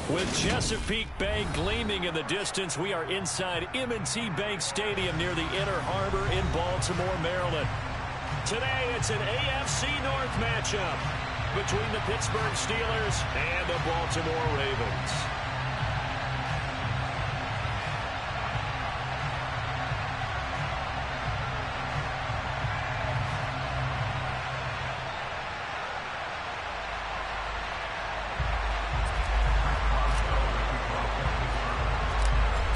With Chesapeake Bay gleaming in the distance, we are inside M&T Bank Stadium near the Inner Harbor in Baltimore, Maryland. Today, it's an AFC North matchup between the Pittsburgh Steelers and the Baltimore Ravens.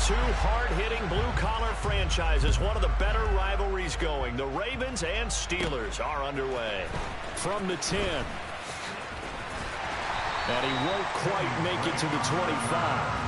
Two hard-hitting blue-collar franchises, one of the better rivalries going. The Ravens and Steelers are underway. From the 10. And he won't quite make it to the 25.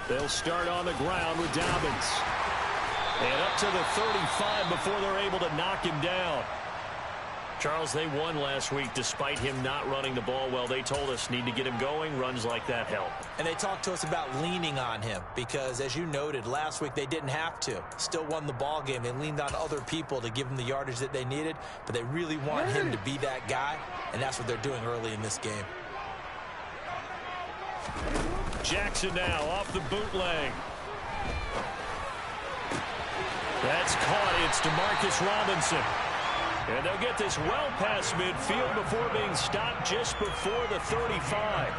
They'll start on the ground with Dobbins. And up to the 35 before they're able to knock him down. Charles, they won last week despite him not running the ball well. They told us need to get him going. Runs like that help. And they talked to us about leaning on him because, as you noted, last week they didn't have to. Still won the ball game. They leaned on other people to give them the yardage that they needed, but they really want him to be that guy, and that's what they're doing early in this game. Jackson now off the bootleg. That's caught. It's DeMarcus Robinson. And they'll get this well past midfield before being stopped just before the 35.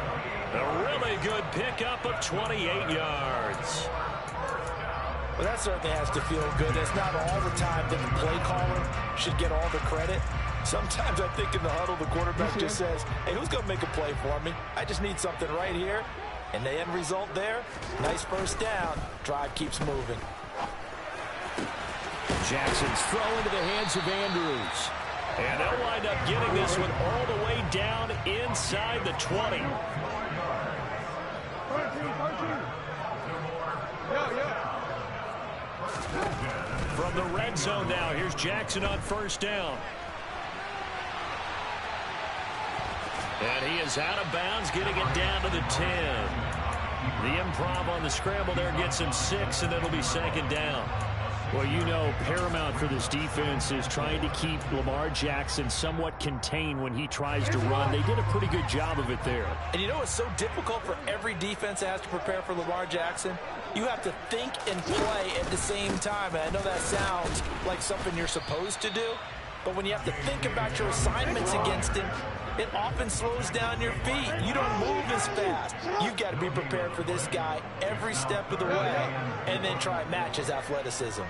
A really good pickup of 28 yards. Well, that certainly has to feel good. It's not all the time that the play caller should get all the credit. Sometimes I think in the huddle, the quarterback just says, hey, who's going to make a play for me? I just need something right here. And the end result there, nice first down. Drive keeps moving. Jackson's throw into the hands of Andrews. And they'll wind up getting this one all the way down inside the 20. From the red zone now, here's Jackson on first down. And he is out of bounds, getting it down to the 10. The improv on the scramble there gets him 6, and it'll be second down. Well, you know, paramount for this defense is trying to keep Lamar Jackson somewhat contained when he tries to run. They did a pretty good job of it there. And you know it's so difficult for every defense that has to prepare for Lamar Jackson? You have to think and play at the same time. And I know that sounds like something you're supposed to do, but when you have to think about your assignments against him, it often slows down your feet. You don't move as fast. You've got to be prepared for this guy every step of the way and then try and match his athleticism.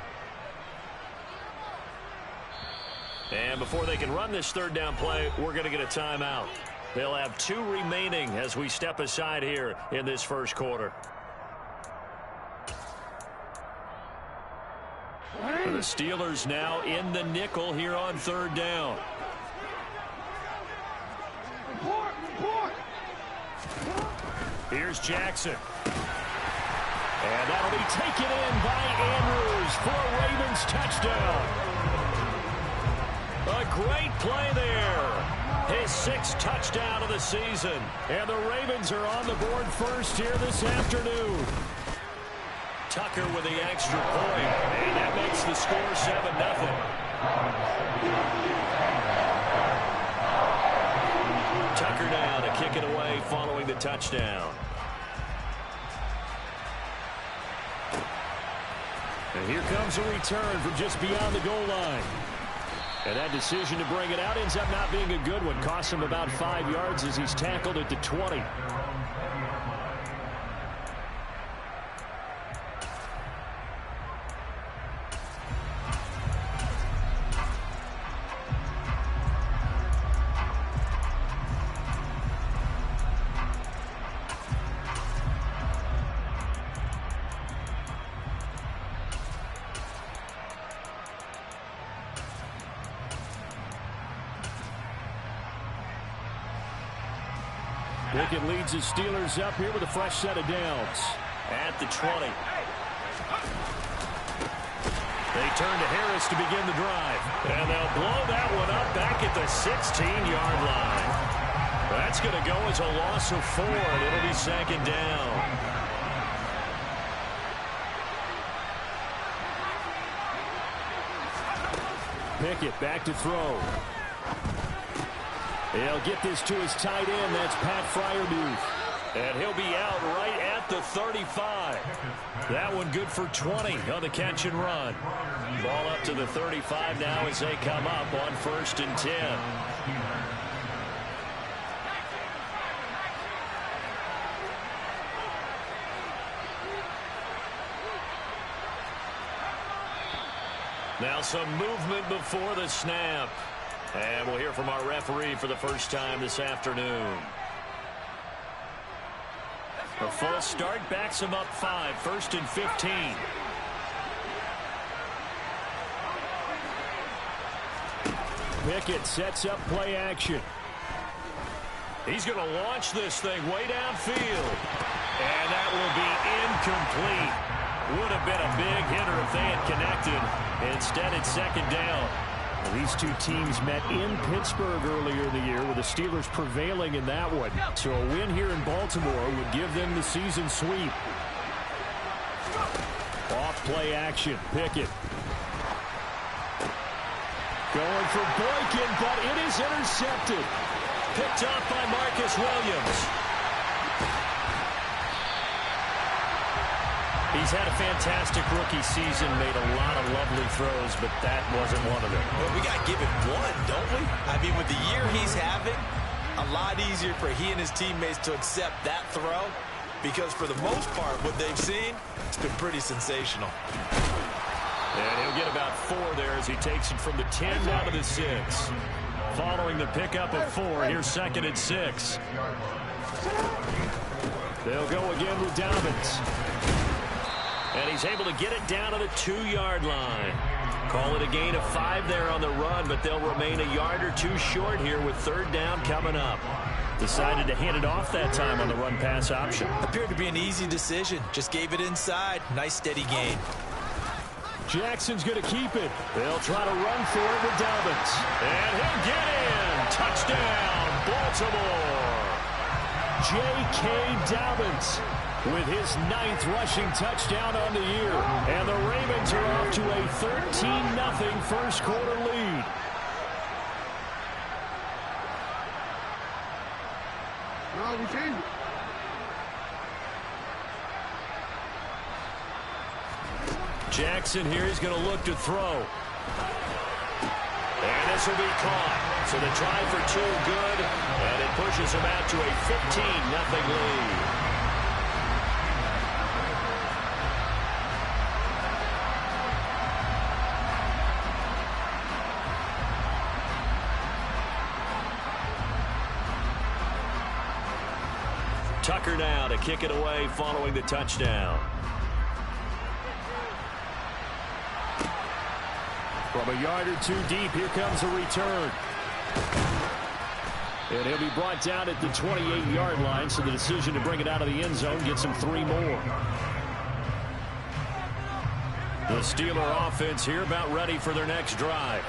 And before they can run this third down play, we're going to get a timeout. They'll have 2 remaining as we step aside here in this first quarter. The Steelers now in the nickel here on third down. Here's Jackson. And that'll be taken in by Andrews for a Ravens touchdown. A great play there. His 6th touchdown of the season. And the Ravens are on the board first here this afternoon. Tucker with the extra point. And that makes the score 7-0. Tucker now to kick it away following the touchdown. And here comes a return from just beyond the goal line. And that decision to bring it out ends up not being a good one. Costs him about 5 yards as he's tackled at the 20. Pickett leads his Steelers up here with a fresh set of downs. at the 20. They turn to Harris to begin the drive. And they'll blow that one up back at the 16-yard line. That's going to go as a loss of 4, and it'll be second down. Pickett back to throw. He'll get this to his tight end. That's Pat Fryermuth. And he'll be out right at the 35. That one good for 20 on the catch and run. Ball up to the 35 now as they come up on 1st and 10. Now some movement before the snap. And we'll hear from our referee for the first time this afternoon. A false start backs him up 5, 1st and 15. Pickett sets up play action. He's going to launch this thing way downfield. And that will be incomplete. Would have been a big hitter if they had connected. Instead, it's second down. These two teams met in Pittsburgh earlier in the year, with the Steelers prevailing in that one. So a win here in Baltimore would give them the season sweep. Off play action. Pickett. Going for Boykin, but it is intercepted. Picked up by Marcus Williams. He's had a fantastic rookie season, made a lot of lovely throws, but that wasn't one of them. Well, we got to give it one, don't we? I mean, with the year he's having, a lot easier for he and his teammates to accept that throw, because for the most part, what they've seen, it's been pretty sensational. And he'll get about 4 there as he takes it from the 10 down to the 6. Following the pickup of 4, here's 2nd and 6. They'll go again with Dobbins. And he's able to get it down to the 2-yard line. Call it a gain of 5 there on the run, but they'll remain a yard or 2 short here with 3rd down coming up. Decided to hand it off that time on the run-pass option. Appeared to be an easy decision. Just gave it inside. Nice, steady gain. Jackson's going to keep it. They'll try to run for it with Dobbins. And he'll get in. Touchdown, Baltimore. J.K. Dobbins with his 9th rushing touchdown on the year. And the Ravens are off to a 13-0 first quarter lead. No, we changed it. Jackson here is going to look to throw. And this will be caught. So the try for 2 good, and it pushes him out to a 15-0 lead. Tucker now to kick it away following the touchdown. From a yard or 2 deep, here comes a return. And he'll be brought down at the 28-yard line, so the decision to bring it out of the end zone gets him 3 more. The Steeler offense here about ready for their next drive.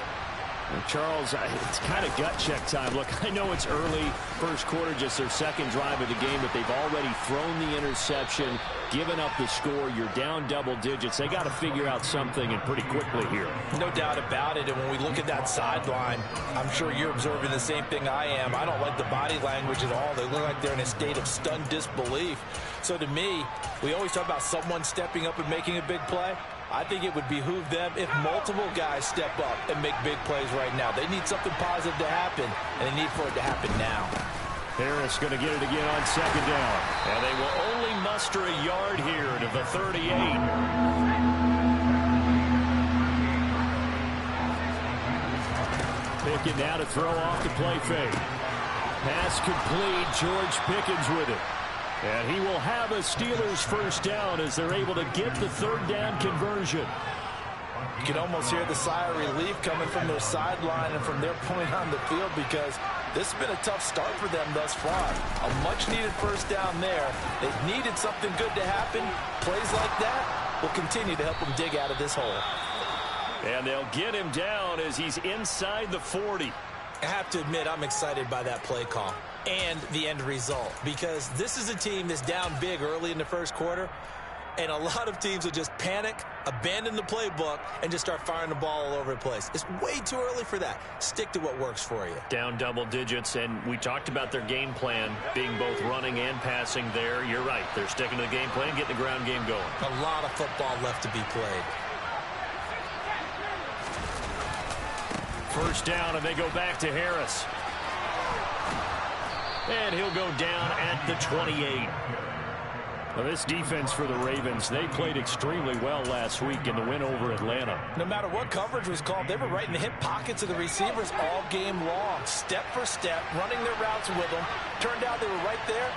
And Charles, it's kind of gut check time. Look, I know it's early, first quarter, just their 2nd drive of the game, but they've already thrown the interception, given up the score. You're down double digits. They got to figure out something, and pretty quickly here. No doubt about it. And when we look at that sideline, I'm sure you're observing the same thing I am. I don't like the body language at all. They look like they're in a state of stunned disbelief. So to me, we always talk about someone stepping up and making a big play. I think it would behoove them if multiple guys step up and make big plays right now. They need something positive to happen, and they need for it to happen now. Harris going to get it again on 2nd down. And they will only muster a yard here to the 38. Pickett now to throw off the play fake. Pass complete. George Pickens with it. And he will have a Steelers first down as they're able to get the 3rd down conversion. You can almost hear the sigh of relief coming from their sideline and from their point on the field, because This has been a tough start for them thus far. A much-needed first down there. They've needed something good to happen. Plays like that will continue to help them dig out of this hole. And they'll get him down as he's inside the 40. I have to admit, I'm excited by that play call and the end result, because this is a team that's down big early in the first quarter, and a lot of teams will just panic, abandon the playbook, and just start firing the ball all over the place. It's way too early for that. Stick to what works for you. Down double digits, and we talked about their game plan being both running and passing there. You're right. They're sticking to the game plan, getting the ground game going. A lot of football left to be played. First down, and they go back to Harris. And he'll go down at the 28. Well, this defense for the Ravens, they played extremely well last week in the win over Atlanta. No matter what coverage was called, they were right in the hip pockets of the receivers all game long, step for step, running their routes with them. Turned out they were right there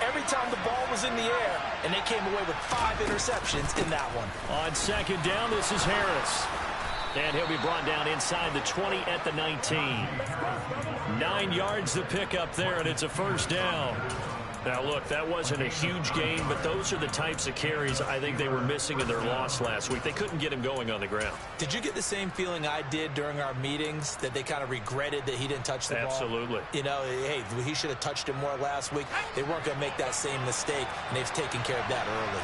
every time the ball was in the air, and they came away with 5 interceptions in that one. On second down, this is Harris. And he'll be brought down inside the 20 at the 19. 9 yards to pick up there, and it's a first down. Now, look, that wasn't a huge gain, but those are the types of carries I think they were missing in their loss last week. They couldn't get him going on the ground. Did you get the same feeling I did during our meetings, that they kind of regretted that he didn't touch the ball? Absolutely. You know, hey, he should have touched it more last week. They weren't going to make that same mistake, and they've taken care of that early.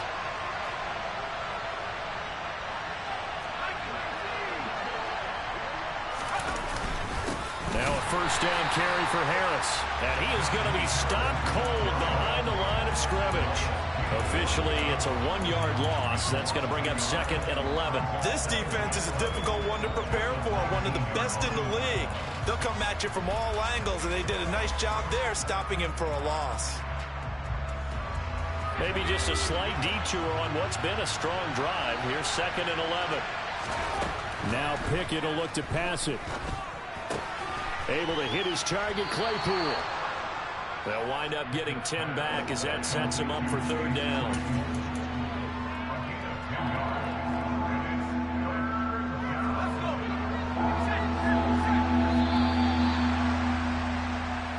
Now a first down carry for Harris. And he is going to be stopped cold behind the line of scrimmage. Officially, it's a 1-yard loss. That's going to bring up second and 11. This defense is a difficult one to prepare for, one of the best in the league. They'll come at you from all angles, and they did a nice job there stopping him for a loss. Maybe just a slight detour on what's been a strong drive. Here's second and 11. Now Pickett will look to pass it. Able to hit his target, Claypool. They'll wind up getting 10 back as that sets him up for third down.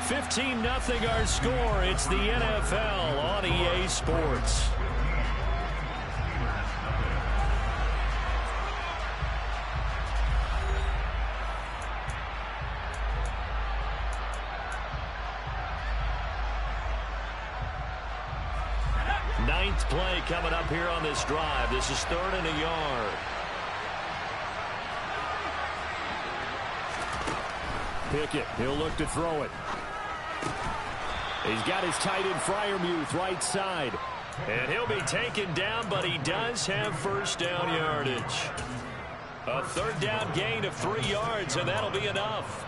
(15-0) our score. It's the NFL on EA Sports. Ninth play coming up here on this drive. This is 3rd and a yard. Pickett, he'll look to throw it. He's got his tight end Freiermuth right side. And he'll be taken down, but he does have first down yardage. A third down gain of 3 yards, and that'll be enough.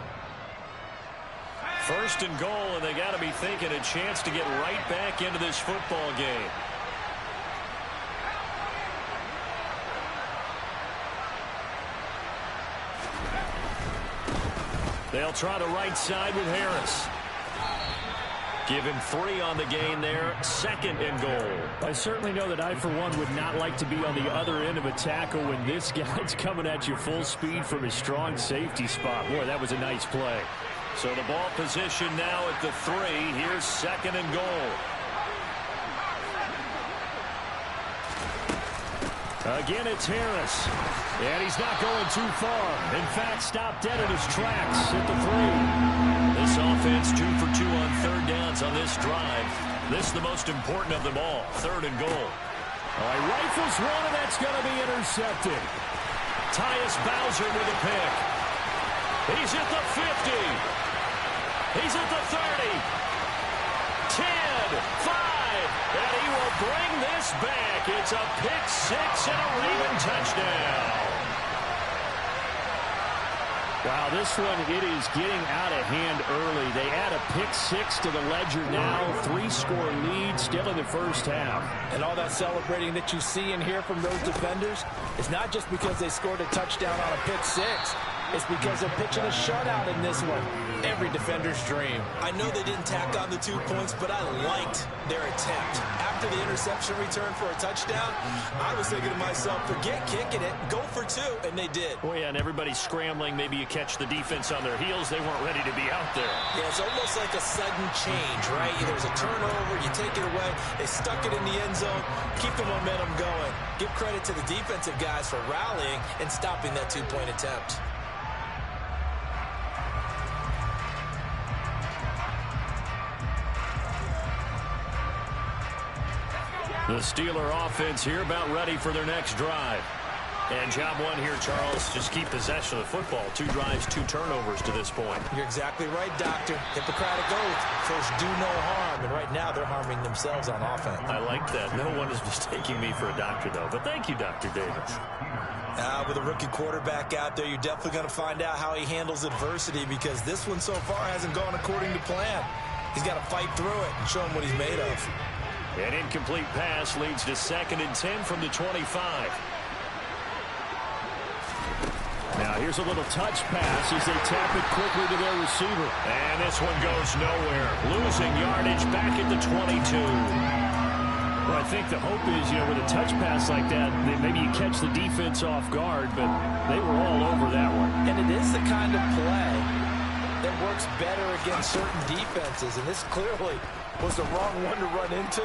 First and goal, and they got to be thinking a chance to get right back into this football game. They'll try the right side with Harris. Give him 3 on the gain there. Second and goal. I certainly know that I, for one, would not like to be on the other end of a tackle when this guy's coming at you full speed from his strong safety spot. Boy, that was a nice play. So the ball position now at the 3. Here's second and goal. Again, it's Harris. And he's not going too far. In fact, stopped dead in his tracks at the 3. This offense 2 for 2 on third downs on this drive. This is the most important of them all. 3rd and goal. All right, rifles one, and that's going to be intercepted. Tyus Bowser with a pick. He's at the 50. He's at the 30. 10, 5, and he will bring this back. It's a pick-6 and a Raven touchdown. Wow, this one, it is getting out of hand early. They add a pick-6 to the ledger now. 3-score lead still in the first half. And all that celebrating that you see and hear from those defenders is not just because they scored a touchdown on a pick-6. It's because they're pitching a shutout in this one. Every defender's dream. I know they didn't tack on the 2 points, but I liked their attempt. After the interception return for a touchdown, I was thinking to myself, forget kicking it, go for 2, and they did. Oh, yeah, and everybody's scrambling. Maybe you catch the defense on their heels. They weren't ready to be out there. Yeah, it's almost like a sudden change, right? There's a turnover, you take it away, they stuck it in the end zone, keep the momentum going. Give credit to the defensive guys for rallying and stopping that 2-point attempt. The Steeler offense here about ready for their next drive. And job one here, Charles, just keep possession of the football. 2 drives, 2 turnovers to this point. You're exactly right, Doctor. Hippocratic oath. First, do no harm. And right now, they're harming themselves on offense. I like that. No one is mistaking me for a doctor, though. But thank you, Dr. Davis. With a rookie quarterback out there, you're definitely going to find out how he handles adversity because this one so far hasn't gone according to plan. He's got to fight through it and show him what he's made of. An incomplete pass leads to 2nd and 10 from the 25. Now here's a little touch pass as they tap it quickly to their receiver. And this one goes nowhere. Losing yardage back at the 22. Well, I think the hope is, with a touch pass like that, maybe you catch the defense off guard, but they were all over that one. And it is the kind of play that works better against certain defenses, and this clearly was the wrong one to run into.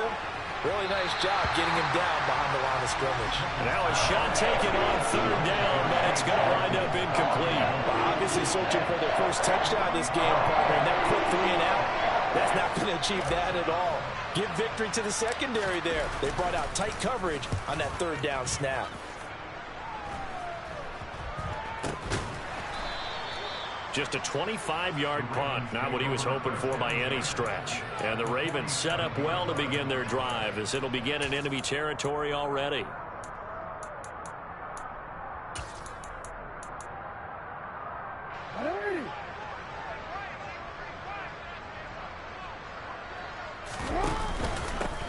Really nice job getting him down behind the line of scrimmage. Now a shot taken on 3rd down, but it's going to wind up incomplete. Well, obviously searching for their first touchdown this game, partner, and that quick 3 and out, that's not going to achieve that at all. Give victory to the secondary there. They brought out tight coverage on that 3rd down snap. Just a 25-yard punt, not what he was hoping for by any stretch. And the Ravens set up well to begin their drive as it'll begin in enemy territory already.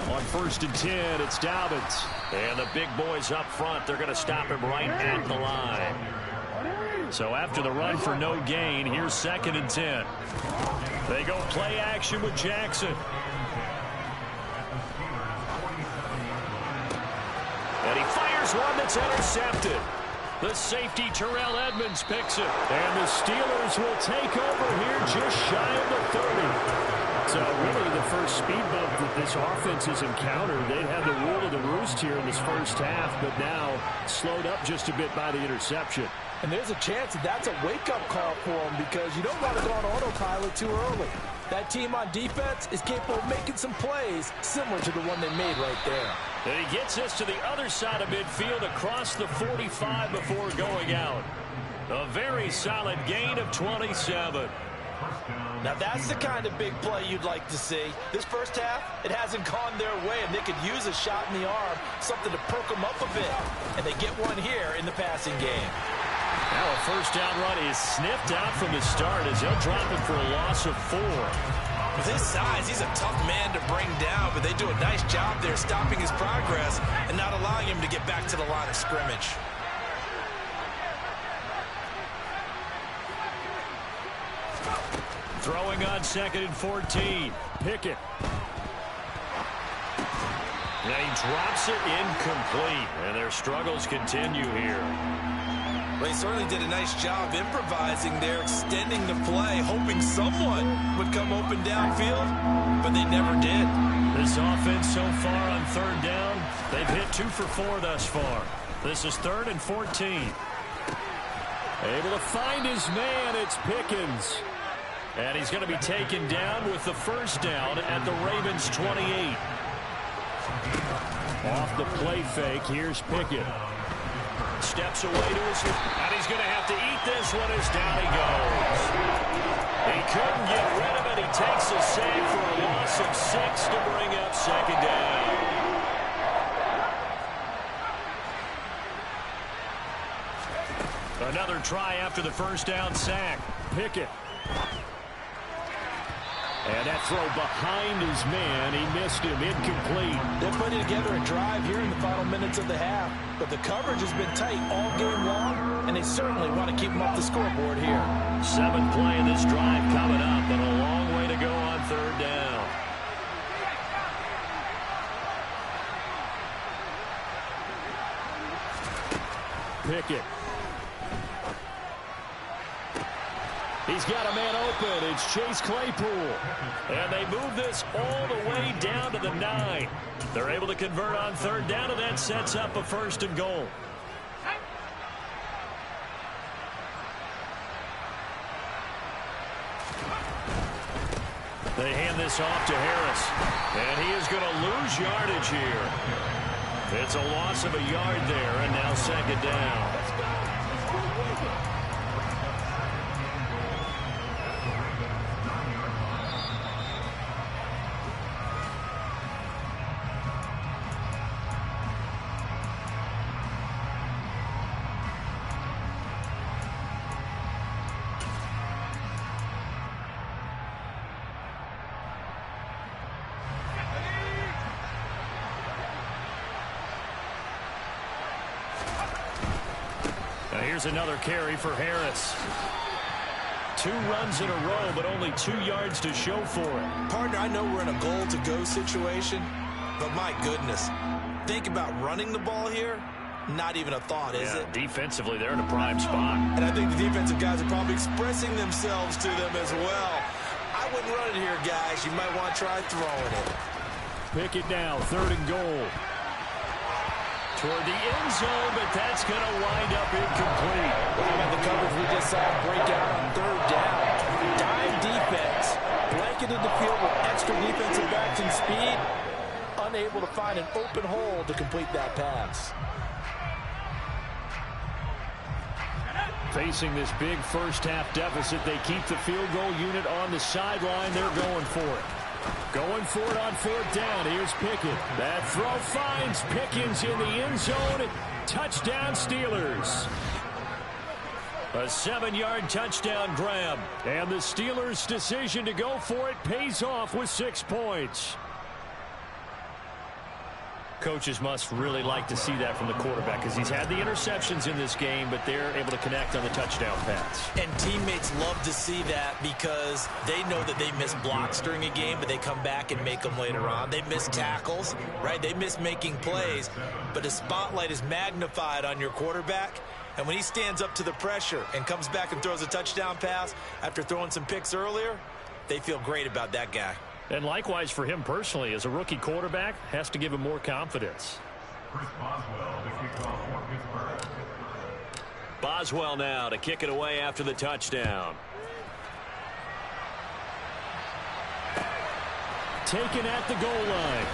On 1st and 10, it's Dobbins. And the big boys up front, they're going to stop him right at the line. So after the run for no gain, here's 2nd and 10. They go play action with Jackson. And he fires one that's intercepted. The safety, Terrell Edmonds, picks it. And the Steelers will take over here just shy of the 30. So really the first speed bump that this offense has encountered. They had the rule of the roost here in this first half, but now slowed up just a bit by the interception. And there's a chance that that's a wake-up call for them because you don't want to go on autopilot too early. That team on defense is capable of making some plays similar to the one they made right there. And he gets us to the other side of midfield across the 45 before going out. A very solid gain of 27. Now that's the kind of big play you'd like to see. This first half, it hasn't gone their way, and they could use a shot in the arm, something to perk them up a bit. And they get one here in the passing game. Now a first down run is sniffed out from the start as he'll drop it for a loss of 4. With his size, he's a tough man to bring down, but they do a nice job there stopping his progress and not allowing him to get back to the line of scrimmage. Throwing on 2nd and 14. Pickett. And he drops it incomplete. And their struggles continue here. Well, he certainly did a nice job improvising there, extending the play, hoping someone would come open downfield, but they never did. This offense so far on 3rd down, they've hit 2 for 4 thus far. This is 3rd and 14. Able to find his man, it's Pickens. And he's going to be taken down with the first down at the Ravens' 28. Off the play fake, here's Pickett. Steps away to his, and he's going to have to eat this one as down he goes. He couldn't get rid of it. He takes a sack for a loss of 6 to bring up 2nd down. Another try after the first down sack. Pickett. And that throw behind his man, he missed him, incomplete. They're putting together a drive here in the final minutes of the half, but the coverage has been tight all game long, and they certainly want to keep them up the scoreboard here. 7th play of this drive coming up, and a long way to go on 3rd down. Pickett. He's got a man open. It's Chase Claypool. And they move this all the way down to the 9. They're able to convert on 3rd down, and that sets up a 1st and goal. They hand this off to Harris. And he is going to lose yardage here. It's a loss of a yard there, and now 2nd down. Here's another carry for Harris. 2 runs in a row, but only 2 yards to show for it. Partner, I know we're in a goal-to-go situation, but my goodness, think about running the ball here. Not even a thought, is it? Defensively, they're in a prime spot. And I think the defensive guys are probably expressing themselves to them as well. I wouldn't run it here, guys. You might want to try throwing it. Pickett now, 3rd and goal. Toward the end zone, but that's going to wind up incomplete. How about the coverage we just saw break out on 3rd down? Dime defense, blanketed the field with extra defensive backs and speed, unable to find an open hole to complete that pass. Facing this big first-half deficit, they keep the field goal unit on the sideline. They're going for it. Going for it on 4th down. Here's Pickett. That throw finds Pickens in the end zone. Touchdown, Steelers. A 7-yard touchdown grab. And the Steelers' decision to go for it pays off with 6 points. Coaches must really like to see that from the quarterback because he's had the interceptions in this game, but they're able to connect on the touchdown pass. And teammates love to see that because they know that they miss blocks during a game, but they come back and make them later on. They miss tackles, right? They miss making plays, but the spotlight is magnified on your quarterback. And when he stands up to the pressure and comes back and throws a touchdown pass after throwing some picks earlier, they feel great about that guy. And likewise for him personally, as a rookie quarterback, has to give him more confidence. Boswell now to kick it away after the touchdown. Taken at the goal line.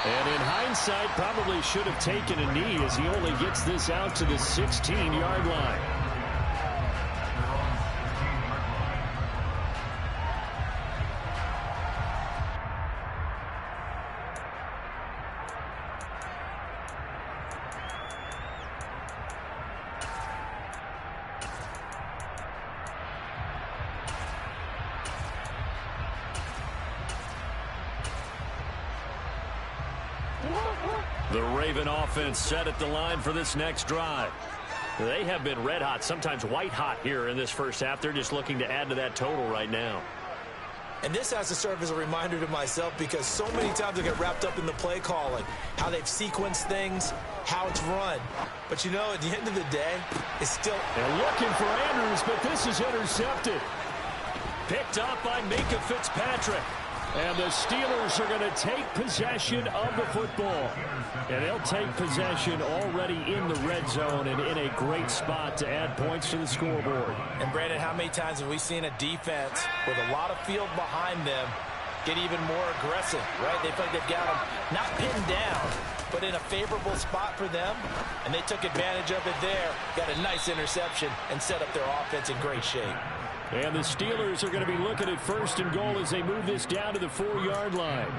And in hindsight, probably should have taken a knee as he only gets this out to the 16-yard line. The Raven offense set at the line for this next drive. They have been red hot, sometimes white hot here in this first half. They're just looking to add to that total right now. And this has to serve as a reminder to myself because so many times I get wrapped up in the play calling, how they've sequenced things, how it's run. But, you know, at the end of the day, it's still... They're looking for Andrews, but this is intercepted. Picked up by Minka Fitzpatrick. And the Steelers are going to take possession of the football. And they'll take possession already in the red zone and in a great spot to add points to the scoreboard. And, Brandon, how many times have we seen a defense with a lot of field behind them get even more aggressive, right? They feel like they've got them not pinned down, but in a favorable spot for them, and they took advantage of it there, got a nice interception, and set up their offense in great shape. And the Steelers are going to be looking at 1st and goal as they move this down to the 4-yard line.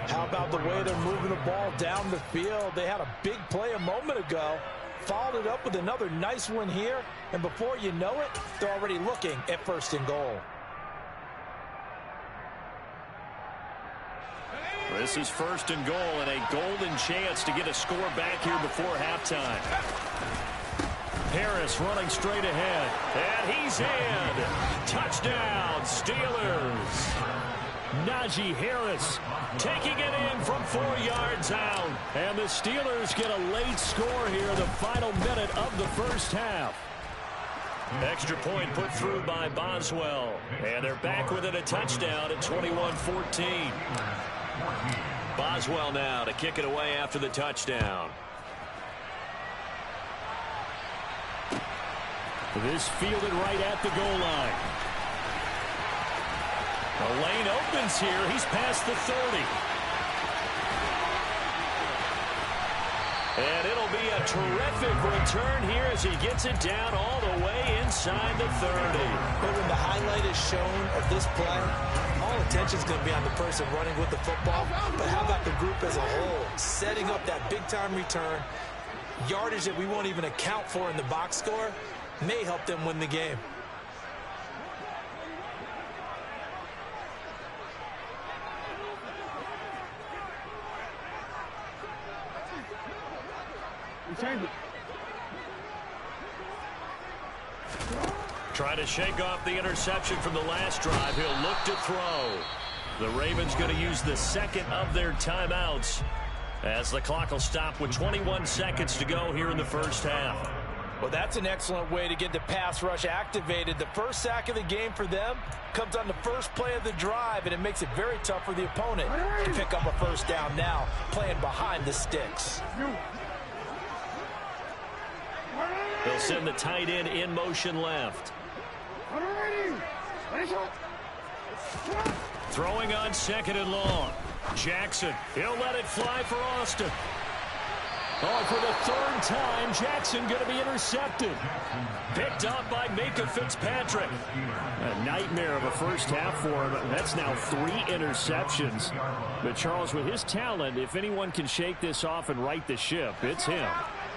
How about the way they're moving the ball down the field? They had a big play a moment ago, followed it up with another nice one here, and before you know it, they're already looking at 1st and goal. This is 1st and goal and a golden chance to get a score back here before halftime. Harris running straight ahead. And he's in. Touchdown, Steelers. Najee Harris taking it in from 4 yards out. And the Steelers get a late score here in the final minute of the first half. Extra point put through by Boswell. And they're back within a touchdown at 21-14. Boswell now to kick it away after the touchdown. This fielded right at the goal line. The lane opens here. He's past the 30. And it'll be a terrific return here as he gets it down all the way inside the 30. But when the highlight is shown of this play, all attention is going to be on the person running with the football. But how about the group as a whole? Setting up that big-time return, yardage that we won't even account for in the box score, may help them win the game. Trying to shake off the interception from the last drive. He'll look to throw. The Ravens going to use the second of their timeouts as the clock will stop with 21 seconds to go here in the first half. Well, that's an excellent way to get the pass rush activated. The first sack of the game for them comes on the first play of the drive, and it makes it very tough for the opponent to pick up a first down now, playing behind the sticks. They'll send the tight end in motion left. Throwing on 2nd and long. Jackson, he'll let it fly for Austin. Oh, for the 3rd time, Jackson going to be intercepted. Picked up by Micah Fitzpatrick. A nightmare of a first half for him. That's now 3 interceptions. But Charles, with his talent, if anyone can shake this off and right the ship, it's him.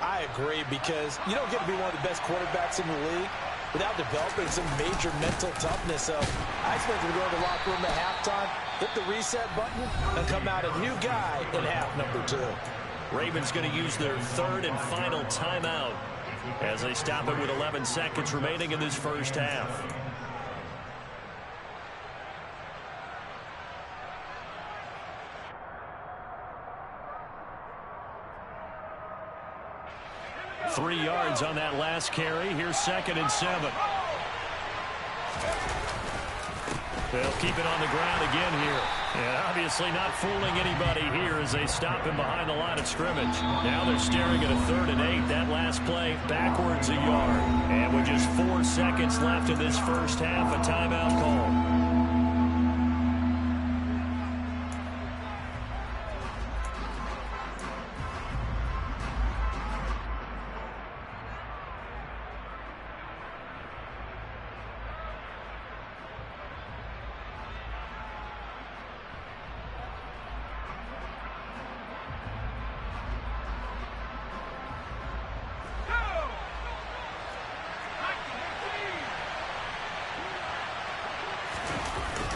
I agree, because you don't get to be one of the best quarterbacks in the league without developing some major mental toughness. So I expect him to go to the locker room at halftime, hit the reset button, and come out a new guy in half number 2. Ravens going to use their 3rd and final timeout as they stop it with 11 seconds remaining in this first half. Three yards on that last carry. Here's 2nd and 7. They'll keep it on the ground again here. And obviously not fooling anybody here as they stop him behind the line of scrimmage. Now they're staring at a 3rd and 8. That last play backwards a yard. And with just 4 seconds left in this first half, a timeout call.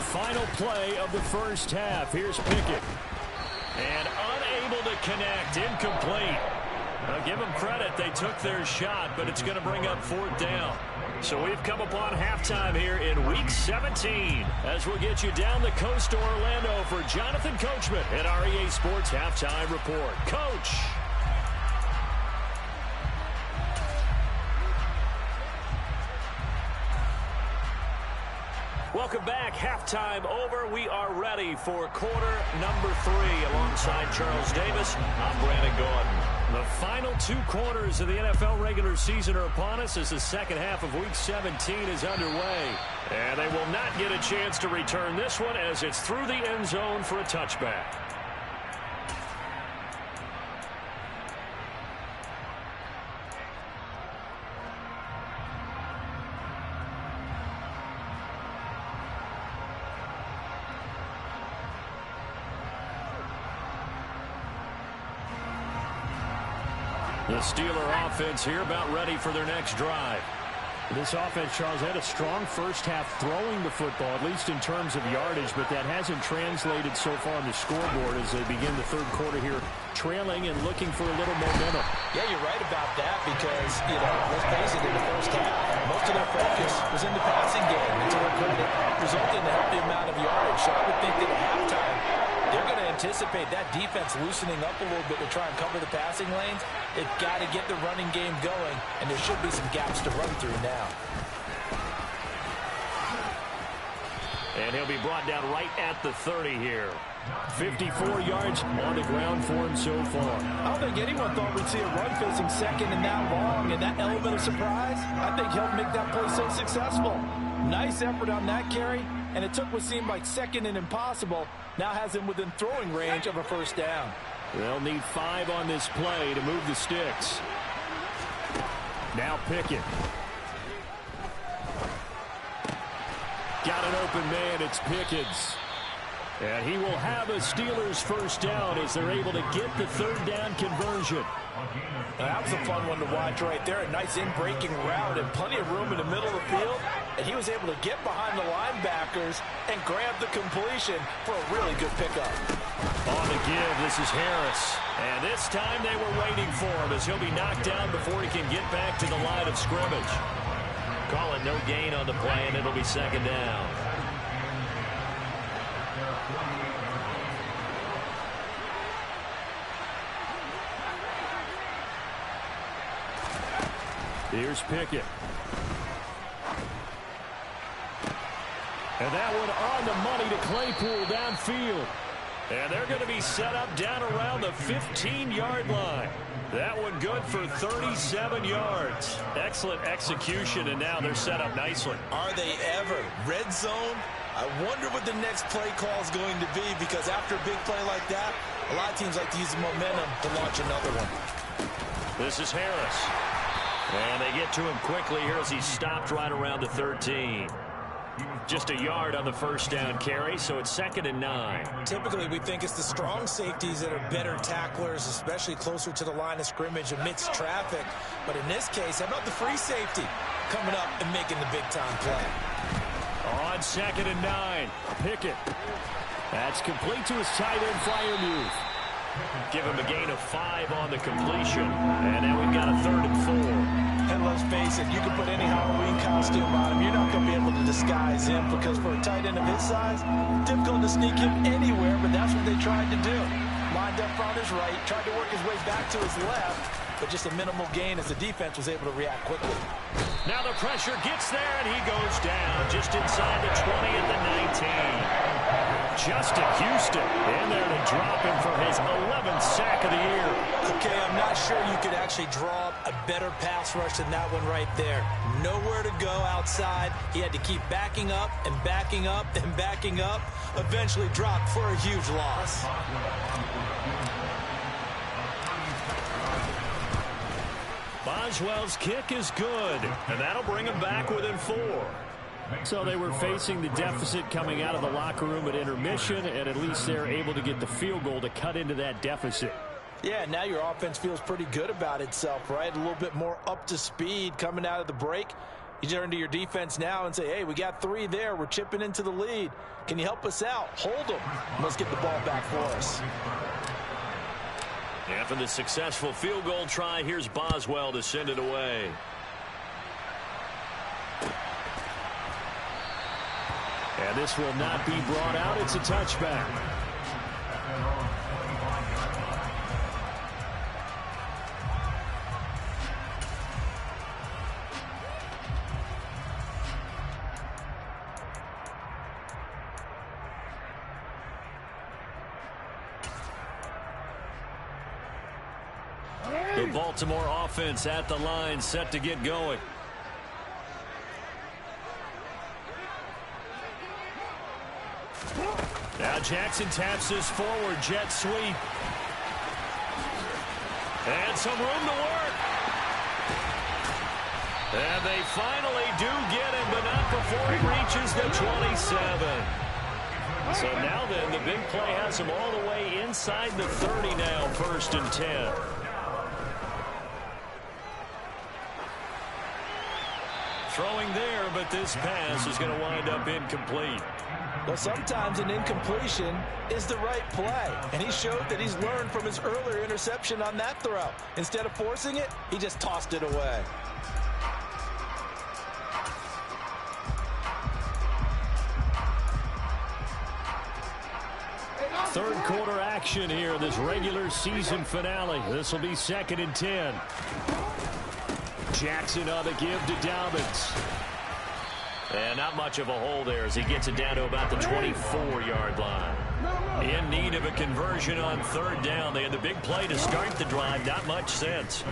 Final play of the first half. Here's Pickett. And unable to connect. Incomplete. Now give them credit. They took their shot, but it's going to bring up 4th down. So we've come upon halftime here in Week 17 as we'll get you down the coast to Orlando for Jonathan Coachman at our EA Sports Halftime Report. Coach. Welcome back. Halftime over. We are ready for quarter number 3. Alongside Charles Davis, I'm Brandon Gordon. The final 2 quarters of the NFL regular season are upon us as the second half of Week 17 is underway. And they will not get a chance to return this one as it's through the end zone for a touchback. The Steeler offense here about ready for their next drive. This offense, Charles, had a strong first half throwing the football, at least in terms of yardage, but that hasn't translated so far on the scoreboard as they begin the third quarter here, trailing and looking for a little momentum. Yeah, you're right about that because, let's face it, in the first half, most of their focus was in the passing game. And to their credit, resulted in a healthy amount of yardage. So I would think that at halftime, they're going to anticipate that defense loosening up a little bit to try and cover the passing lanes. They've got to get the running game going, and there should be some gaps to run through now. And he'll be brought down right at the 30 here. 54 yards on the ground for him so far. I don't think anyone thought we'd see a run facing second and that long, and that element of surprise, I think helped make that play so successful. Nice effort on that carry, and it took what seemed like second and impossible, now has him within throwing range of a first down. They'll need 5 on this play to move the sticks. Now Pickett. Got an open man, it's Pickens. And he will have a Steelers first down as they're able to get the third down conversion. That was a fun one to watch right there. A nice in-breaking route and plenty of room in the middle of the field. And he was able to get behind the linebackers and grab the completion for a really good pickup. On the give, this is Harris. And this time they were waiting for him as he'll be knocked down before he can get back to the line of scrimmage. Call it no gain on the play, and it'll be second down. Here's Pickett. And that one on the money to Claypool downfield. And they're going to be set up down around the 15-yard line. That one good for 37 yards. Excellent execution, and now they're set up nicely. Are they ever? Red zone? I wonder what the next play call is going to be, because after a big play like that, a lot of teams like to use the momentum to launch another one. This is Harris. And they get to him quickly here as he's stopped right around the 13. Just a yard on the first down carry, so it's 2nd and 9. Typically, we think it's the strong safeties that are better tacklers, especially closer to the line of scrimmage amidst traffic. But in this case, how about the free safety coming up and making the big-time play? On 2nd and 9, Pickett. That's complete to his tight end flyer move. Give him a gain of 5 on the completion. And now we've got a 3rd and 4. And let's face it, you can put any Halloween costume on him. You're not going to be able to disguise him, because for a tight end of his size, difficult to sneak him anywhere, but that's what they tried to do. Lined up on his right, tried to work his way back to his left, but just a minimal gain as the defense was able to react quickly. Now the pressure gets there, and he goes down just inside the 20 at the 19. Justin Houston in there to drop him for his 11th sack of the year. Okay, I'm not sure you could actually draw up a better pass rush than that one right there. Nowhere to go outside. He had to keep backing up and backing up and backing up. Eventually dropped for a huge loss. Boswell's kick is good, and that'll bring him back within 4. So they were facing the deficit coming out of the locker room at intermission, and at least they're able to get the field goal to cut into that deficit. Yeah, now your offense feels pretty good about itself, right? A little bit more up to speed coming out of the break. You turn to your defense now and say, hey, we got 3 there. We're chipping into the lead. Can you help us out? Hold them. Let's get the ball back for us. After the successful field goal try, here's Boswell to send it away. And this will not be brought out. It's a touchback. The Baltimore offense at the line, set to get going. Now Jackson taps this forward jet sweep. And some room to work. And they finally do get him, but not before he reaches the 27. So now then, the big play has him all the way inside the 30 now, 1st and 10. throwing there, but this pass is going to wind up incomplete. Well, sometimes an incompletion is the right play, and he showed that he's learned from his earlier interception on that throw. Instead of forcing it, he just tossed it away. Third quarter action here, this regular season finale. This will be 2nd and 10. Jackson on the give to Dobbins. And not much of a hole there as he gets it down to about the 24-yard line. In need of a conversion on 3rd down. They had the big play to start the drive. Not much sense.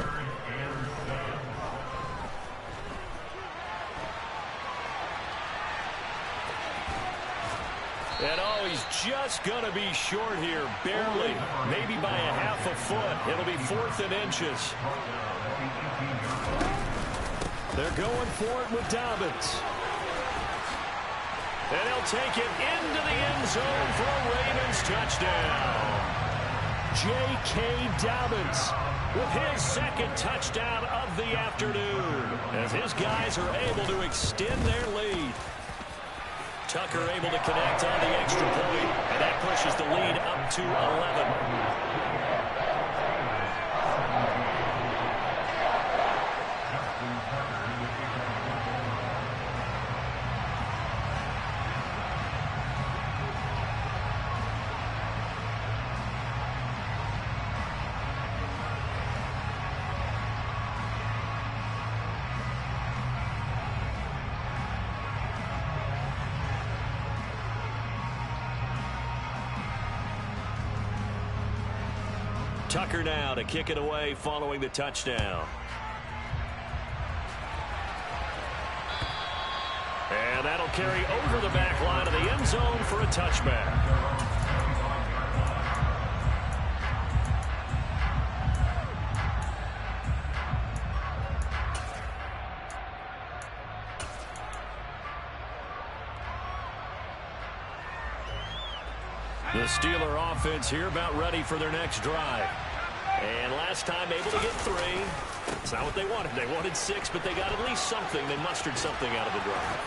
And oh, he's just going to be short here, barely, maybe by a half a foot. It'll be 4th and inches. They're going for it with Dobbins. And he'll take it into the end zone for a Ravens touchdown. J.K. Dobbins with his 2nd touchdown of the afternoon as his guys are able to extend their lead. Tucker able to connect on the extra point, and that pushes the lead up to 11. Tucker now to kick it away following the touchdown. And that'll carry over the back line of the end zone for a touchback. The Steeler offense here about ready for their next drive. And last time able to get 3. It's not what they wanted. They wanted 6, but they got at least something. They mustered something out of the drive.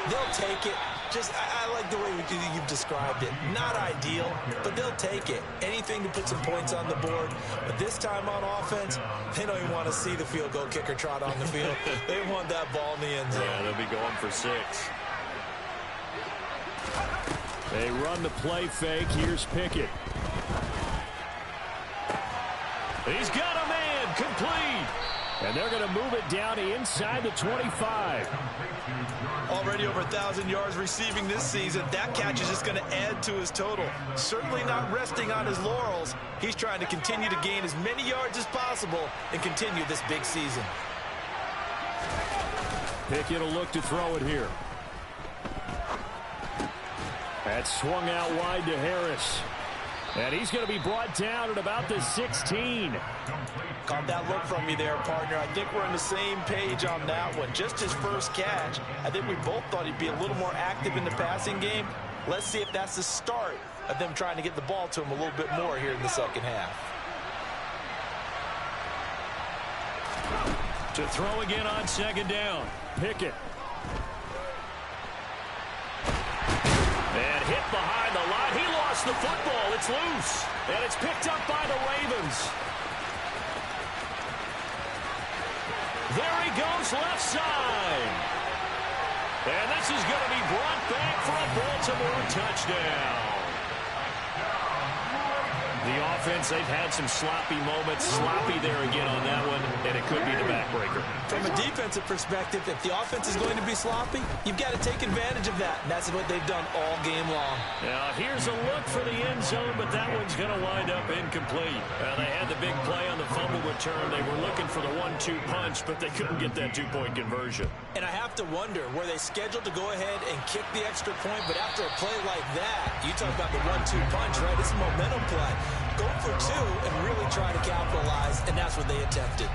They'll take it. I like the way you've described it. Not ideal, but they'll take it. Anything to put some points on the board. But this time on offense, they don't even want to see the field goal kicker trot on the field. They want that ball in the end zone. Yeah, they'll be going for 6. They run the play fake. Here's Pickett. He's got a man complete. And they're going to move it down to inside the 25. Already over 1,000 yards receiving this season. That catch is just going to add to his total. Certainly not resting on his laurels. He's trying to continue to gain as many yards as possible and continue this big season. Pickett will look to throw it here. That's swung out wide to Harris. And he's going to be brought down at about the 16. Caught that look from me there, partner. I think we're on the same page on that one. Just his first catch. I think we both thought he'd be a little more active in the passing game. Let's see if that's the start of them trying to get the ball to him a little bit more here in the second half. To throw again on 2nd down. Pickett. And hit behind the line. He lost the football. It's loose. And it's picked up by the Ravens. There he goes, left side. And this is going to be brought back for a Baltimore touchdown. The offense, they've had some sloppy moments. Sloppy there again on that one, and it could be the backbreaker. From a defensive perspective, if the offense is going to be sloppy, you've got to take advantage of that, and that's what they've done all game long. Now, here's a look for the end zone, but that one's going to wind up incomplete. They had the big play on the fumble return. They were looking for the 1-2 punch, but they couldn't get that 2-point conversion. And I have to wonder, were they scheduled to go ahead and kick the extra point, but after a play like that, you talk about the 1-2 punch, right? It's a momentum play. Go for 2 and really try to capitalize, and that's what they attempted.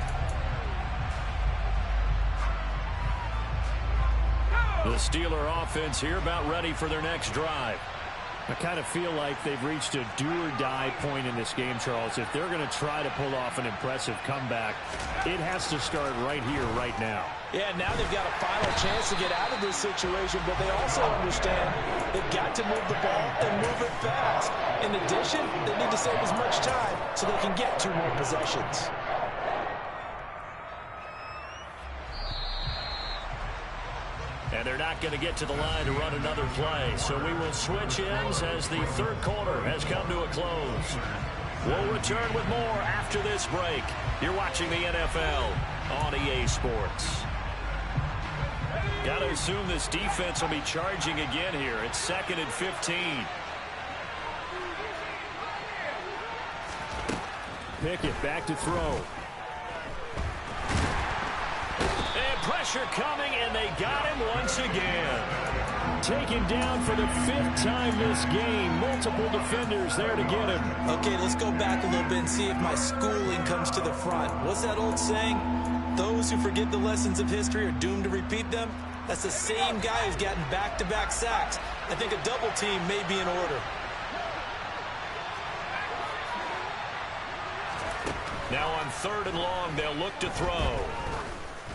The Steeler offense here about ready for their next drive. I kind of feel like they've reached a do-or-die point in this game, Charles. If they're going to try to pull off an impressive comeback, it has to start right here, right now. Yeah, now they've got a final chance to get out of this situation, but they also understand they've got to move the ball and move it fast. In addition, they need to save as much time so they can get 2 more possessions. And they're not going to get to the line to run another play. So we will switch ends as the third quarter has come to a close. We'll return with more after this break. You're watching the NFL on EA Sports. Got to assume this defense will be charging again here. It's 2nd and 15. Pickett back to throw. And pressure coming, and they got him once again. Taken down for the 5th time this game. Multiple defenders there to get him. Okay, let's go back a little bit and see if my schooling comes to the front. What's that old saying? Those who forget the lessons of history are doomed to repeat them. That's the same guy who's gotten back-to-back sacks. I think a double team may be in order. Now on 3rd and long, they'll look to throw.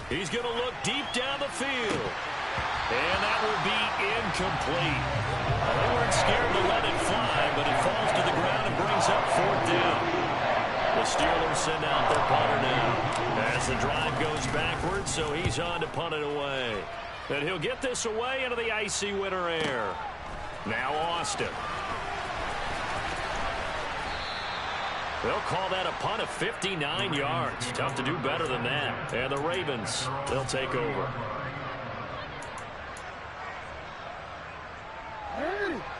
He's going to look deep down the field. And that will be incomplete. Well, they weren't scared to let it fly, but it falls to the ground and brings up 4th down. The Steelers send out their punter now as the drive goes backwards, so he's on to punt it away. And he'll get this away into the icy winter air. Now Austin. They'll call that a punt of 59 yards. Tough to do better than that. And the Ravens, they'll take over.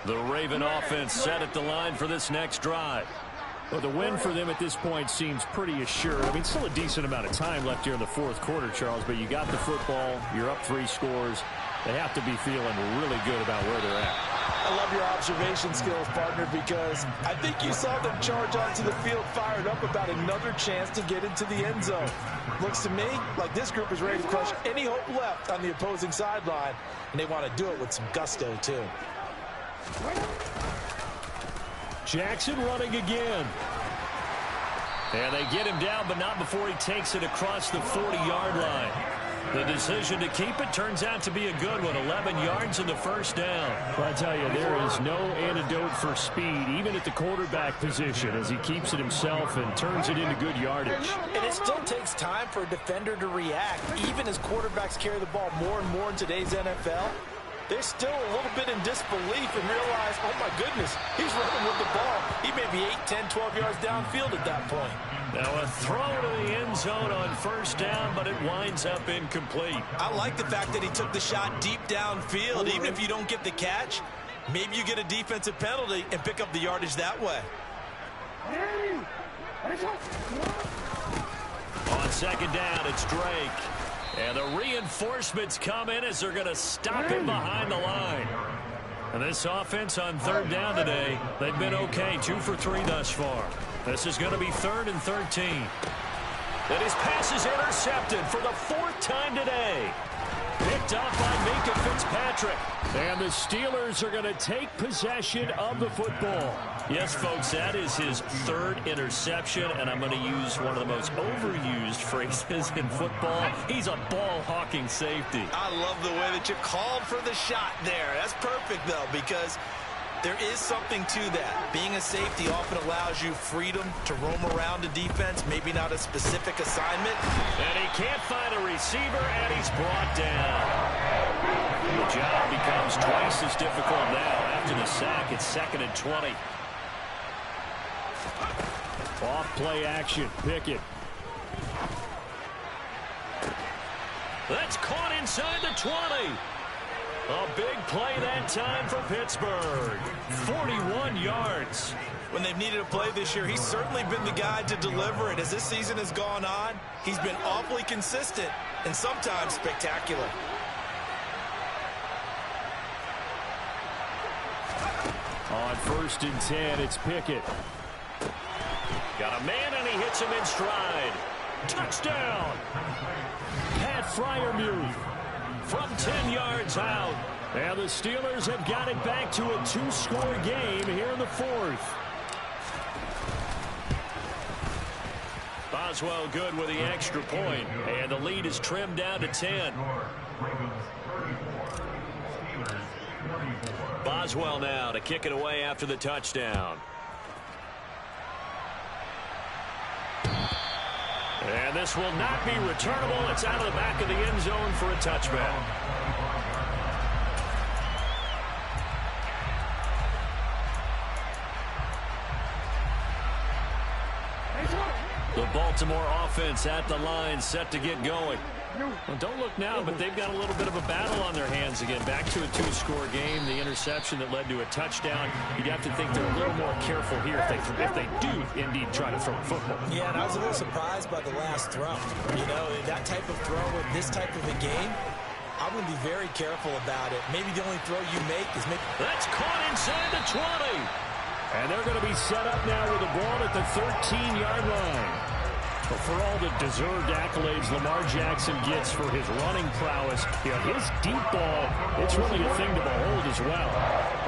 The Raven offense set at the line for this next drive. Well, the win for them at this point seems pretty assured. I mean, still a decent amount of time left here in the 4th quarter, Charles, but you got the football, you're up 3 scores. They have to be feeling really good about where they're at. I love your observation skills, partner, because I think you saw them charge onto the field fired up about another chance to get into the end zone. Looks to me like this group is ready to crush any hope left on the opposing sideline, and they want to do it with some gusto, too. Jackson running again. And they get him down, but not before he takes it across the 40-yard line. The decision to keep it turns out to be a good one. 11 yards in the first down. Well, I tell you, there is no antidote for speed, even at the quarterback position, as he keeps it himself and turns it into good yardage. And it still takes time for a defender to react, even as quarterbacks carry the ball more and more in today's NFL. They're still a little bit in disbelief and realize, oh, my goodness, he's running with the ball. He may be 8, 10, 12 yards downfield at that point. Now a throw to the end zone on 1st down, but it winds up incomplete. I like the fact that he took the shot deep downfield. Even if you don't get the catch, maybe you get a defensive penalty and pick up the yardage that way. On 2nd down, it's Drake. And the reinforcements come in as they're going to stop him behind the line. And this offense on 3rd down today, they've been okay, 2 for 3 thus far. This is going to be 3rd and 13. And his pass is intercepted for the 4th time today. Picked up by Minka Fitzpatrick. And the Steelers are going to take possession of the football. Yes, folks, that is his 3rd interception, and I'm going to use one of the most overused phrases in football. He's a ball-hawking safety. I love the way that you called for the shot there. That's perfect, though, because there is something to that. Being a safety often allows you freedom to roam around a defense, maybe not a specific assignment. And he can't find a receiver, and he's brought down. The job becomes twice as difficult now. After the sack, it's 2nd and 20. Off play action, Pickett. That's caught inside the 20. A big play that time for Pittsburgh. 41 yards. When they've needed a play this year, he's certainly been the guy to deliver it. As this season has gone on, he's been awfully consistent and sometimes spectacular. On 1st and 10, it's Pickett. Got a man, and he hits him in stride. Touchdown. Pat Freiermuth from 10 yards out. And the Steelers have got it back to a two-score game here in the fourth. Boswell good with the extra point, and the lead is trimmed down to 10. Boswell now to kick it away after the touchdown. And this will not be returnable. It's out of the back of the end zone for a touchback. The Baltimore offense at the line, set to get going. Well, don't look now, but they've got a little bit of a battle on their hands again. Back to a two-score game. The interception that led to a touchdown. You'd have to think they're a little more careful here if they do indeed try to throw a football. Yeah, and I was a little surprised by the last throw. You know, that type of throw in this type of a game, I'm going to be very careful about it. Maybe the only throw you make is make. That's caught inside the 20. And they're going to be set up now with the ball at the 13-yard line. But for all the deserved accolades Lamar Jackson gets for his running prowess, you know, his deep ball, it's really a thing to behold as well.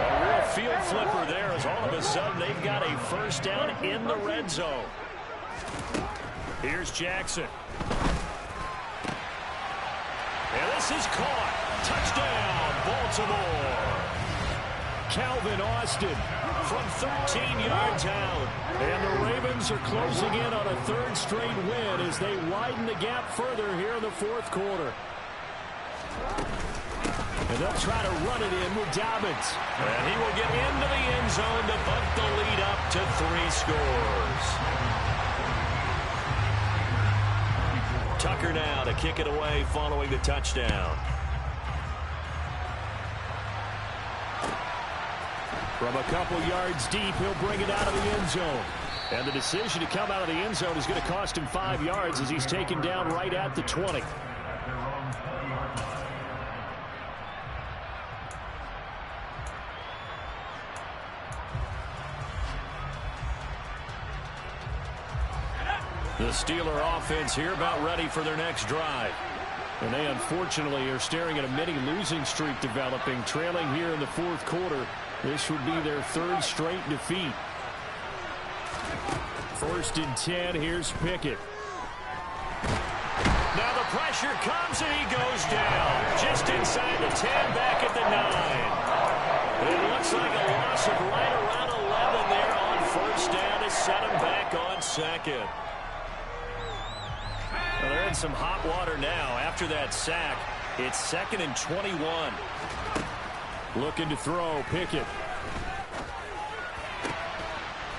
A real field flipper there as all of a sudden they've got a first down in the red zone. Here's Jackson. And this is caught. Touchdown, Baltimore. Calvin Austin from 13 yards out. And the Ravens are closing in on a third straight win as they widen the gap further here in the fourth quarter. And they'll try to run it in with Dobbins. And he will get into the end zone to bump the lead up to 3 scores. Tucker now to kick it away following the touchdown. From a couple yards deep, he'll bring it out of the end zone. And the decision to come out of the end zone is going to cost him 5 yards as he's taken down right at the 20. The Steeler offense here about ready for their next drive. And they unfortunately are staring at a mini losing streak developing, trailing here in the fourth quarter. This would be their third straight defeat. First and 10, here's Pickett. Now the pressure comes and he goes down. Just inside the 10, back at the 9. It looks like a loss of right around 11 there on first down to set him back on second. Well, they're in some hot water now after that sack. It's 2nd and 21. Looking to throw, Pickett.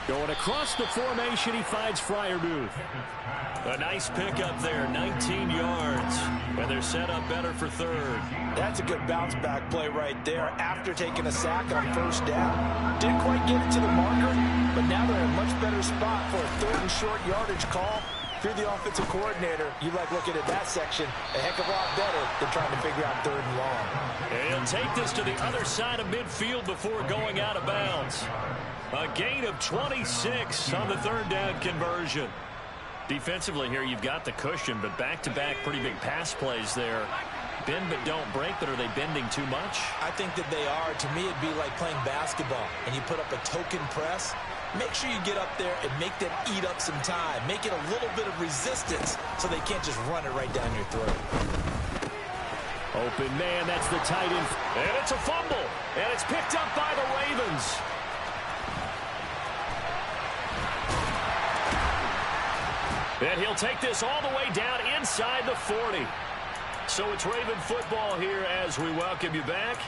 Going across the formation, he finds Freiermuth. A nice pickup there, 19 yards. And they're set up better for third. That's a good bounce back play right there after taking a sack on first down. Didn't quite get it to the marker, but now they're in a much better spot for a third and short yardage call. If you're the offensive coordinator, you like looking at that section a heck of a lot better than trying to figure out third and long. And he'll take this to the other side of midfield before going out of bounds. A gain of 26 on the third down conversion. Defensively here, you've got the cushion, but back-to-back pretty big pass plays there. Bend but don't break, but are they bending too much? I think that they are. To me, it'd be like playing basketball, and you put up a token press. Make sure you get up there and make them eat up some time. Make it a little bit of resistance so they can't just run it right down your throat. Open man, that's the tight end. And it's a fumble, and it's picked up by the Ravens. And he'll take this all the way down inside the 40. So it's Raven football here as we welcome you back.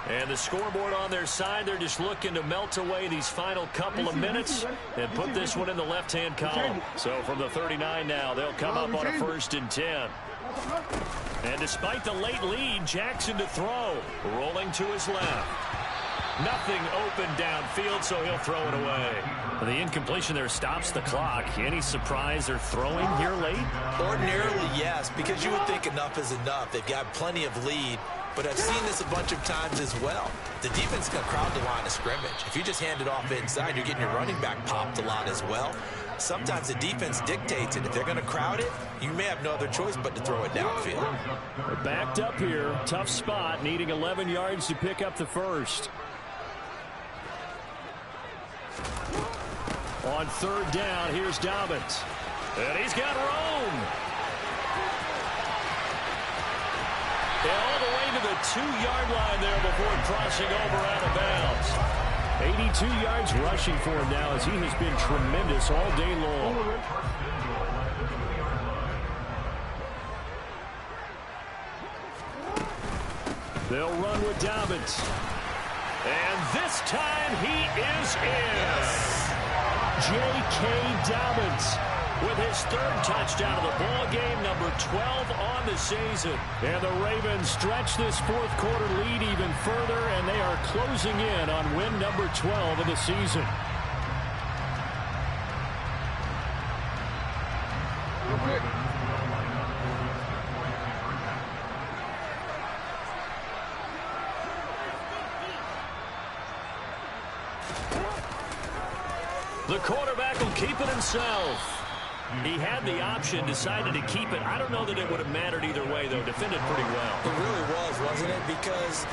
And the scoreboard on their side, they're just looking to melt away these final couple of minutes and put this one in the left-hand column. So from the 39 now, they'll come up on a 1st and 10. And despite the late lead, Jackson to throw. Rolling to his left. Nothing open downfield, so he'll throw it away. The incompletion there stops the clock. Any surprise they're throwing here late? Ordinarily, yes, because you would think enough is enough. They've got plenty of lead. But I've seen this a bunch of times as well. The defense can crowd the line of scrimmage. If you just hand it off inside, you're getting your running back popped a lot as well. sometimes the defense dictates it. If they're going to crowd it, you may have no other choice but to throw it downfield. They're backed up here. Tough spot, needing 11 yards to pick up the first. On third down, here's Dobbins. And he's got Rome. And all the way to the 2-yard line there before crossing over out of bounds. 82 yards rushing for him now as he has been tremendous all day long. They'll run with Dobbins. And this time he is in. J.K. Dobbins with his third touchdown of the ball game, number 12 on the season. And the Ravens stretch this fourth quarter lead even further, and they are closing in on win number 12 of the season. The quarterback will keep it himself. He had the option, decided to keep it. I don't know that it would have mattered either way, though. Defended pretty well. It really was, wasn't it? Because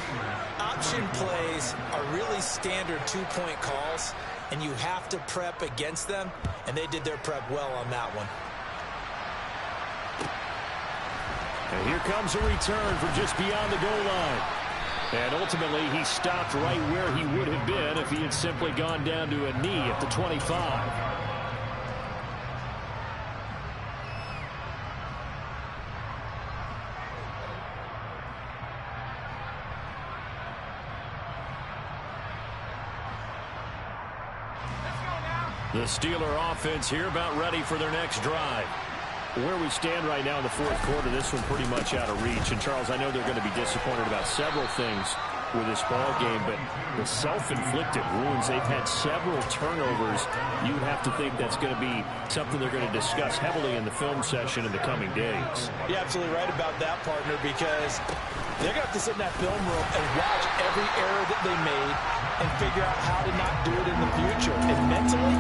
option plays are really standard two-point calls, and you have to prep against them, and they did their prep well on that one. And here comes a return from just beyond the goal line. And ultimately, he stopped right where he would have been if he had simply gone down to a knee at the 25. The Steeler offense here about ready for their next drive. Where we stand right now in the fourth quarter, this one pretty much out of reach. And, Charles, I know they're going to be disappointed about several things with this ball game, but the self-inflicted wounds, they've had several turnovers. You have to think that's going to be something they're going to discuss heavily in the film session in the coming days. You're absolutely right about that, partner, because they're going to have to sit in that film room and watch every error that they made and figure out how to not do it in the future. And mentally,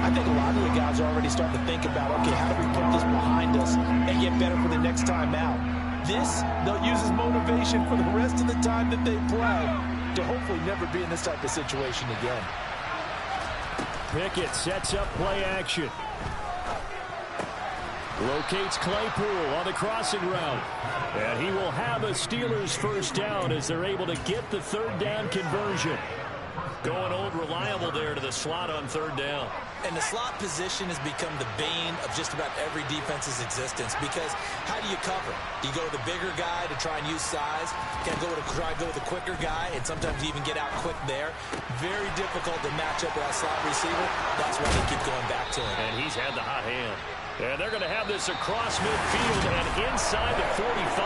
I think a lot of the guys are already starting to think about, okay, how do we put this behind us and get better for the next time out? This, they'll use as motivation for the rest of the time that they play to hopefully never be in this type of situation again. Pickett sets up play action. Locates Claypool on the crossing route. And he will have a Steelers first down as they're able to get the third down conversion. Going old reliable there to the slot on third down. And the slot position has become the bane of just about every defense's existence, because how do you cover? Do you go with the bigger guy to try and use size? Can I try and go with the quicker guy, and sometimes you even get out quick there? Very difficult to match up with that slot receiver. That's why they keep going back to him. And he's had the hot hand. And they're going to have this across midfield and inside the 45.